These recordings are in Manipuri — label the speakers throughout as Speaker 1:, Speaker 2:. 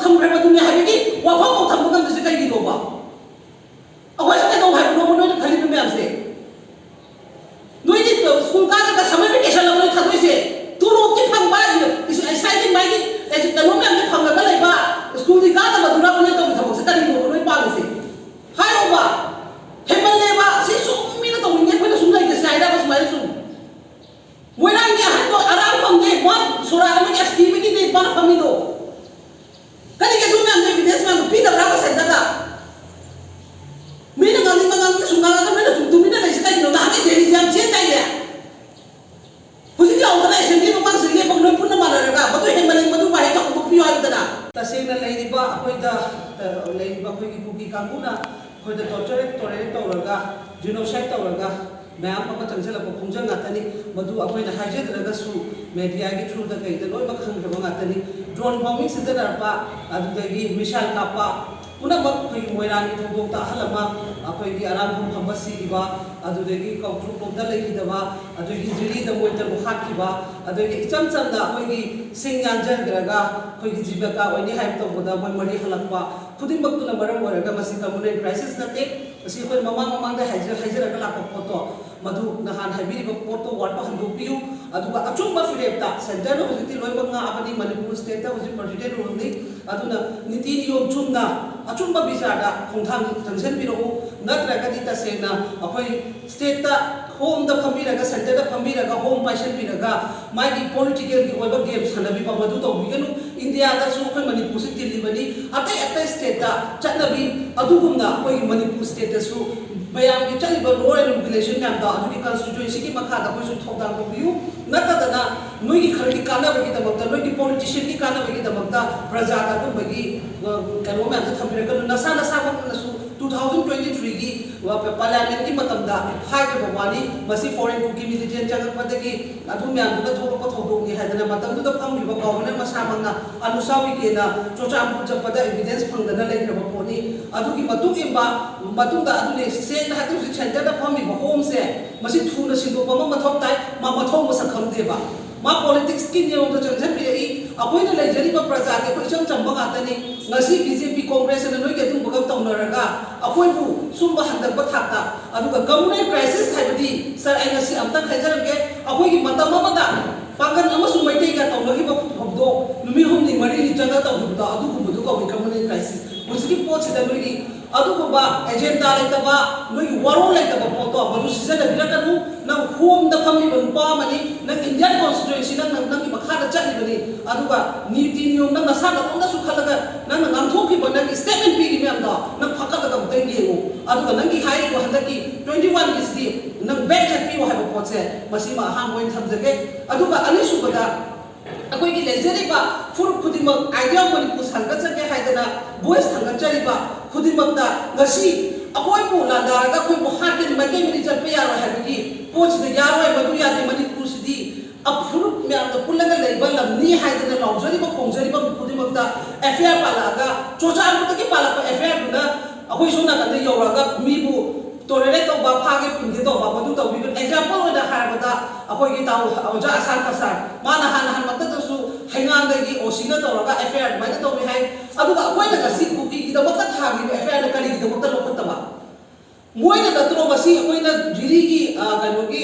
Speaker 1: थम्रे मदुने हाबेगी वाफम थम्बो गम से कई गिदोबा अखोय से तो हाय नो नो खली में मैम से नोई दी स्कूल का समर वेकेशन लो थादोय से तू रो की फंग बा इस एक्साइटिंग माइगी एज तनो मैम ने फंग गा लेबा स्कूल दी का मदुना बने तो थबो से करी नो नोई पाले से हाय ओबा हेमन लेबा से सुमी ना तो इंगे कोई सुन लाइक स्नाइडा बस माइल सुन मोइरांग के हन तो आराम फंगे वन सोरा में एक्टिविटी दे बन फमी दो कनी के तुम मैम ने विदेश में पी द ब्रावा से दादा मेरा गाली मंगांग के सुंगा का मेरा तुम ने नहीं सिखाई नो ना के देरी जाम चेन ताई ले हुजी के ऑर्गेनाइजेशन की मंगांग से ये पगनो पुन मार रगा बतो हेमन मदु बाहे का कुपी आइ दना तसेन लेरिबा अखोय दा लेरिबा अखोय की कुकी कांगुना अखोय दा टोर्चर तौरगा जिनोसाइड तौरगा मैम अमा चंगजलप खोंजंग गातनी मदु अखोय ना हाइजेद्रगसु मीडिया की थ्रू दा कई दा लोय बखंगरबा गातनी ड्रोन बॉम्बिंग सिजरपा अदुदगी मिसाइल कापा पुनमक अखोय मोइरांग की थोदोक ता हलमा अखोय की आराम फंबसी दिबा अदुदगी कौट्रु कोदा लेहिदबा अदुगी जिरी द मोइतर बुहाकिबा अदुगी इचम चमदा अखोय की सिंगांजरगरगा अखोय की जीवका ओइनी हाइप तोबदा मोइ मरी हलकपा खुदिमक तुना मरम ओरगा मसी कम्युनिटी क्राइसिस नते असी अखोय ममांग दा हाइजरगा लाप फोटो मधु नहान हाइबिरिबा फोटो वाटो हंदोपियु अदुगा अचुंबा फिरेपता सेंटर नो हुजिति लोइबा nga abani manipur state ta हुजि प्रेसिडेंट रुलि अदुना नीति नियम चुमना अचुंबा बिचारदा खोंथांग थंसन बिरो नत्रगदि तसेना अखोय स्टेट ता होम दा फंबिरगा सेंटर दा फंबिरगा होम पाइसन बिरगा मागी पॉलिटिकल की ओइबा गेम सनबि पा मधु तो बिगनु इंडिया दा सु अखोय मणिपुर से दिल्लीबनी अतै स्टेट ता चटनबि अदुगुमना अखोय मणिपुर स्टेट दा सु बयाम की चलिबा लॉ एंड रेगुलेशन मैम दा अदुगी कॉन्स्टिट्यूएंसी की मखादा अखोय सु थौदांग तोबियु नतदना नोई खरगी कानाबगी दमकता नोई पॉलिटिशियन की कानाबगी दमकता प्रजा का दुबगी कनो मैम से थंबिरगा नसा नसा वनसु 2023 की पार्लियामेंट की मतमदा हाइबा वानी मसी फॉरेन कुकी मिलिटेंट जगपदगी अदु मैम दुना थोरप थौदोंगी हाइदना मतमदुदा फंगिबा गवर्नर मसामंगना अनुसावी केना चोचाम जपदा एविडेंस फंगदना लेखरबा पोनी अदुगी मतुगिबा मतुदा अदुने सेन हातु सेंटर दा फंगिबा होम से मसी थुना सिंदोपा मथौ ताई मा मथौ मसक खंगदेबा मा पॉलिटिक्स की नियम तो चंजन बिरई अखोइना लेजरिबा प्रजा के कोइचम चंबा गातनी ngasi बीजेपी कांग्रेस ने नोई के तुम बगम तौनरगा अखोइबु सुंबा हंदक बथाता अदुगा कम्युनिटी क्राइसिस हाइबदी सर आई ngasi अमता खाइजरगे अखोइगी मतम अमदा पागन अमसु मैते ga तौनगिबा फबदो नुमि हमनि मरि नि जंगा तौबदा अदुगुबदु कवि कम्युनिटी क्राइसिस मुसकी पोछदा नोई अदुगुबा एजेंडा लेतबा नोई वरो लेतबा पोतो मदु सिजन बिरकनु न होम द फमी बनुपा मनि न इंडियन कॉन्स्टिट्यूएंसी न नंगी मखादा चलिबनी अदुगा नीति नियम न नसा न सु खलगा न नामथोकी बन स्टेटमेंट पीगी मैमदा न फकलगा बतेंगेगो अदुगा नंगी हाइगो हंदकी 21 किसदी न बैक चटपी हाइबो पोचे मसीमा हाम होइन थमजगे अदुगा अनिसुबदा अखोई की लेजरिबा फुर खुदिमक आइडिया मणिपुर संगचगे हाइदना वॉइस थंगचरिबा खुदिमकदा गसी अखोई पु लादारगा अखोई पु हाके मके मिनि चटपे यारो हाइबगी पोचदे यारो मदु यादे मणिपुर सिदी अफुर म्याम पुलगा लेबा लमनी हाइदना लौजरिबा खोंजरिबा खुदिमकदा एफआईआर पालागा चोचारबुतकी पालाको एफआईआर दुना अखोई सोना कदे यौरागा मीबु तोरेले तौबा फागे पुंगे तौबा मदु तौबि एग्जांपल ओइदा हारबदा अखोई ताउ औजा आसान पसार माना हान मक्तदसु हैंगांदगी ओसिना तौरगा एफआईआर माइना तौबि हाय अदुगा अखोइना गसी कुकी गिदमक्ता थागी एफआईआर करी गिदमक्ता लोखतबा मोइना दत्रो मसी अखोइना जिरीगी कनोगी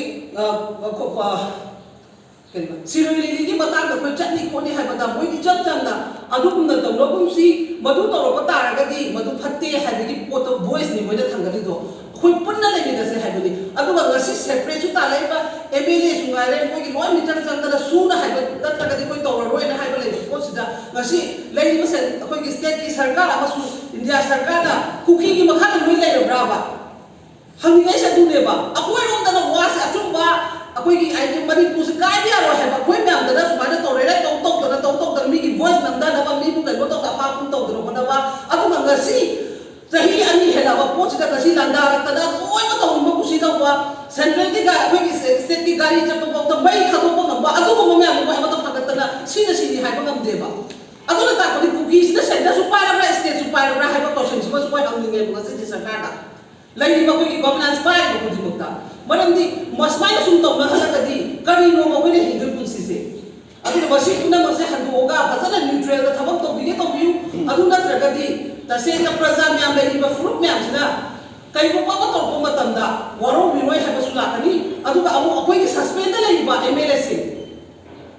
Speaker 1: सिरोइली की बतांग कोई चटनी खोनी हाइबदा मोइदि चम चमना अदुगुमना तौरगुमसी मदु तौरप तारगदी मदु फत्ते हाइबगी पोतो वॉइस नि मोइना थंगदिदो खोई पुन्ना लेमिदसे हाइबदी अदुगा गसी सेपरेट सु तालाइबा एमएलए सुंगारे मोइगी लोय मिचम चमदा सुना हाइब तत्तगदी कोई तौररोइना हाइब ले पोसिदा गसी लेइबा से अखोइगी स्टेट की सरकार अमसु इंडिया सरकार दा कुकी की मखादा लोय लेरब्राबा हंगिगै सदुनेबा अखोइ रोंदना वास अचुंबा अखोइगी आइदि मणिपुर से काय बियारो है अखोइ म्यामदना सुमाइना तौरेरे तौ मिगी वॉइस नंदनबा मिबु कैनो तौ अफापुन तौदनो बनबा अदुगा गसी सही अनि हेलाबा पोचदा गसी लांदारतदा लोइमा तौनिबा कुसी तौबा सेंट्रल की अखोइगी स्टेट की गाड़ी चपबा त मै खादोबा ngamba अदुगुम म्याम को अमत फगतना सिनी हाइबा ngमदेबा अदुना ताकदि कुकी सिना सेंटर सु पाइरबा स्टेट सु पाइरबा हाइबा क्वेश्चन सु कोइ हंगिगे गसी सरकारदा लैरिबा कोइगी गवर्नेंस पाइबा कुदिमुक्ता मरमदी मसमाइना सुम तौना हलकदी करिनो अखोइने हिंदु पुंसिसे अदुना मसी पुना मसे हंदोगा फजना न्यूट्रल दा थबक तौबिगे तौबियु ꯍꯥꯏꯔꯒꯗꯤ ꯇꯁꯦꯡꯅ ꯄ꯭ꯔꯖꯥ ꯃꯌꯥꯝ ꯂꯩꯔꯤꯕ ꯐꯨꯔꯨꯞ ꯃꯌꯥꯝꯁꯤꯅ ꯀꯩꯒꯨꯝꯕ ꯑꯃ ꯇꯧꯔꯛꯄ ꯃꯇꯝꯗ ꯋꯥꯔꯧꯕꯤꯔꯣꯏ ꯍꯥꯏꯕꯁꯨ ꯂꯥꯛꯀꯅꯤ ꯑꯗꯨꯒ ꯑꯃꯨꯛ ꯑꯩꯈꯣꯏꯒꯤ ꯁꯁꯄꯦꯟꯗ ꯂꯩꯔꯤꯕ MLAꯁꯤꯡ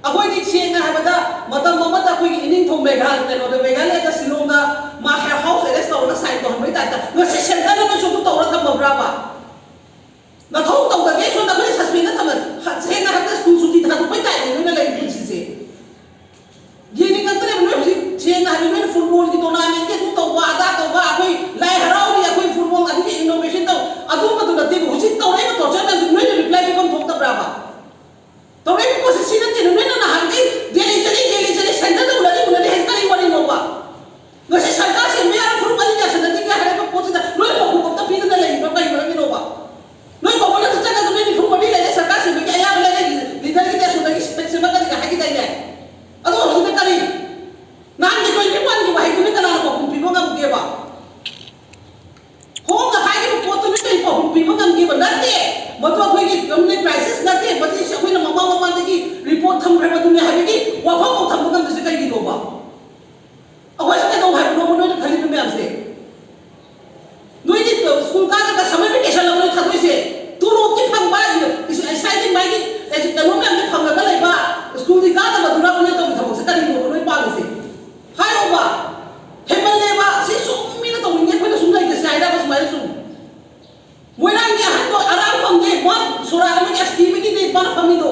Speaker 1: ꯑꯩꯈꯣꯏꯗꯤ ꯁꯦꯡꯅ ꯍꯥꯏꯕꯗ ꯃꯇꯝ ꯑꯃꯗ ꯑꯩꯈꯣꯏꯒꯤ ꯏꯅꯤꯡꯊꯧ ꯃꯦꯘꯥꯂꯌꯥꯗ ꯁꯤꯂꯣꯡꯗ ꯃꯥ ꯍꯥꯎꯁ ꯑꯦꯔꯦꯁ ꯇꯧꯔꯒ ꯁꯥꯏꯟ ꯇꯧꯍꯟꯕꯒꯤ ꯇꯥꯏꯞꯇ ꯉꯁꯤ ꯁꯦꯟꯇꯔꯅ ꯅꯣꯏꯁꯨ ꯑꯗꯨ ꯇꯧꯔ ꯊꯝꯃꯕ꯭ꯔꯥꯕ ꯅꯊꯧ ꯇꯧꯗꯒꯦ ꯁꯣꯝꯗ ꯑꯩꯈꯣꯏ ꯁꯁꯄꯦꯟꯗ ꯊꯝꯃ ꯁꯦꯡꯅ ꯍꯥꯏꯕꯗ ꯁ꯭ꯀꯨꯜ ꯁꯨꯇꯤ ꯊꯥꯗꯣꯛꯄꯩ ꯇꯥꯏꯞꯅꯤ ꯅꯣꯏꯅ ꯂꯩꯔꯤ ꯄꯨꯟꯁꯤꯁꯦ ꯌꯦꯡꯅꯤꯡꯉꯛꯇ꯭ꯔꯦꯕ ꯅꯣꯏ ꯍꯧꯖꯤꯛ ꯁꯦꯡꯅ ꯍꯥꯏꯕ ꯅꯣꯏꯅ ꯐꯨꯠꯕꯣꯜꯒꯤ ꯇꯣꯔꯅꯥꯃꯦꯟꯒꯤ ꯑꯗꯨ ꯇꯧꯕ ꯑꯗꯥ ꯇꯧꯕ ꯑꯩꯈꯣꯏ ꯂꯥꯏ ꯍꯔꯥꯎꯔꯤ ꯑꯩꯈꯣꯏ ꯐꯨꯠꯕꯣꯜ ꯑꯗꯨꯒꯤ ꯏꯅꯣꯚꯦꯁꯟ ꯇꯧ ꯑꯗꯨꯝꯕꯗꯨ ꯅꯠꯇꯦꯕ ꯍꯧꯖꯤꯛ ꯇꯧꯔꯛꯏꯕ ꯇꯣꯔꯆꯔ ꯃꯌꯥꯝꯁꯤ ꯅꯣꯏꯅ ꯔꯤꯄ꯭ꯂꯥꯏ ꯄꯤꯐꯝ ꯊꯣꯛꯇꯕ꯭ꯔꯥꯕ ꯇꯧꯔꯛꯏꯕ ꯄꯣꯠꯁꯤ ꯁꯤ ꯅꯠꯇꯦꯅ ꯅꯣꯏꯅ ꯅꯍꯥꯟꯈꯩ ꯗꯦꯜꯂꯤ ꯆꯠꯂꯤ ꯁꯦꯟꯇꯔꯗ ꯎꯅꯗꯦ ꯍꯦꯛ ꯀꯔꯤ ꯋꯥꯔꯤꯅꯣꯕ ꯉꯁꯤ ꯁꯔꯀꯥꯔ ꯁꯦꯝꯕ ꯌꯥꯔ ꯐꯨꯔꯨꯞ ꯑꯅꯤ ꯌꯥꯁꯟꯅꯗꯦ ꯍꯥꯏꯔꯤꯕ ꯄꯣꯠꯁꯤꯗ ꯅꯣꯏ ꯄꯥꯎꯈꯨꯝ ꯑꯝꯇ ꯄꯤꯗꯅ ꯂꯩꯔꯤꯕ ꯀꯔꯤ ꯃꯔꯝꯒꯤꯅꯣꯕ ꯅꯣꯏ ꯒꯣꯕꯔꯅꯔ ꯆꯠꯂꯒ ꯅꯣꯏ ꯅꯤꯐꯨ ꯃꯔꯤ ꯂꯩꯔꯦ ꯁꯔꯀꯥꯔ ꯁꯦꯝꯕꯒꯤ ꯑꯌꯥꯕ ꯂꯩꯔꯦ ꯂꯤꯗꯔꯒꯤ ꯑꯁꯣꯝꯗꯒꯤ ꯁꯦꯝꯃꯛꯀꯅꯤꯒ ꯍꯥꯏꯈꯤꯗꯥꯏꯅꯦ ꯑꯗꯣ ꯍꯧꯖꯤꯛꯅ ꯀꯔꯤ ꯅꯍꯥꯟꯒꯤ 21ꯒꯤ ꯋꯥꯍꯩꯗꯨꯅ ꯀꯅꯥꯅ ꯄꯥꯎꯈꯨꯝ ꯄꯤꯕ ꯉꯝꯒꯦꯕ ꯍꯣꯡꯅ ꯍꯥꯏꯔꯤꯕ ꯄꯣꯠꯇꯨꯅ ꯀꯔꯤ ꯄꯥꯎꯈꯨꯝ ꯄꯤꯕ ꯉꯝꯒꯦꯕ ꯅꯠꯇꯦ ꯃꯗꯨ ꯑꯩꯈꯣꯏꯒꯤ ꯀꯝꯃꯨꯅꯤꯇꯤ ꯀ꯭ꯔꯥꯏꯁꯤꯁ ꯅꯠꯇꯦ ꯃꯁꯤꯁꯤ ꯑꯩꯈꯣꯏꯅ ꯃꯃꯥꯡꯗꯒꯤ ꯔꯤꯄꯣꯔꯠ ꯊꯝꯈ꯭ꯔꯕꯗꯨꯅꯤ ꯍꯥꯏꯕꯒꯤ ꯋꯥꯐꯝ ꯊꯝꯕ ꯉꯝꯗ꯭ꯔꯤꯁꯦ ꯀꯩꯒꯤꯅꯣꯕ ꯑꯩꯈꯣꯏꯁꯦ ꯀꯩꯗꯧ ꯍꯥꯏꯕꯅꯣꯕ ꯅꯣꯏꯅ ꯈꯜꯂꯤꯕ ꯃꯌꯥꯝꯁꯦ ꯅꯣꯏꯗꯤ ꯁ꯭ꯀꯨꯜ ꯀꯥꯔꯒ ꯁꯝꯃꯔ ꯚꯦꯀꯦꯁꯟ ꯑꯃ ꯅꯣꯏ ꯊꯥꯗꯣꯏꯁꯦ ꯇꯣꯂꯣꯞꯇꯤ ꯐꯪꯕ ꯏꯁꯥꯒꯤ ꯃꯥꯒꯤ ꯀꯩꯅꯣ ꯃꯌꯥꯝꯗꯤ ꯐꯪꯉꯒ ꯂꯩꯕ ꯁ꯭ꯀꯨꯜꯗꯤ ꯀꯥꯗꯕꯗꯨꯅ ꯅꯣꯏ ꯇꯧꯒꯤ ꯊꯕꯛꯁꯦ ꯀꯔꯤꯅꯣꯕ ꯅꯣꯏ ꯄꯥꯝꯃꯤꯁꯦ ꯍꯥꯏꯔꯣꯕ ꯍꯦꯟꯃꯜꯂꯦꯕ ꯁꯤ ꯁꯨꯝ ꯃꯤꯅ ꯇꯧꯅꯤꯡꯉꯦ ꯑꯩꯈꯣꯏꯅ ꯁꯨꯝ ꯂꯩꯒꯁꯦ ꯍꯥꯏꯔꯕ ꯁꯨꯃꯥꯏꯅ ꯁꯨꯝ ꯃꯣꯏꯔꯥꯡꯒꯤ ꯑꯍꯟꯗꯣ ꯑꯔꯥꯡ ꯐꯪꯗꯦ ꯃꯥ ꯁꯣꯔꯥꯠ ꯑꯃꯒꯤ ꯑꯁꯇꯤꯕꯒꯤꯗꯤ ꯃꯥꯅ ꯐꯝꯃꯤꯗꯣ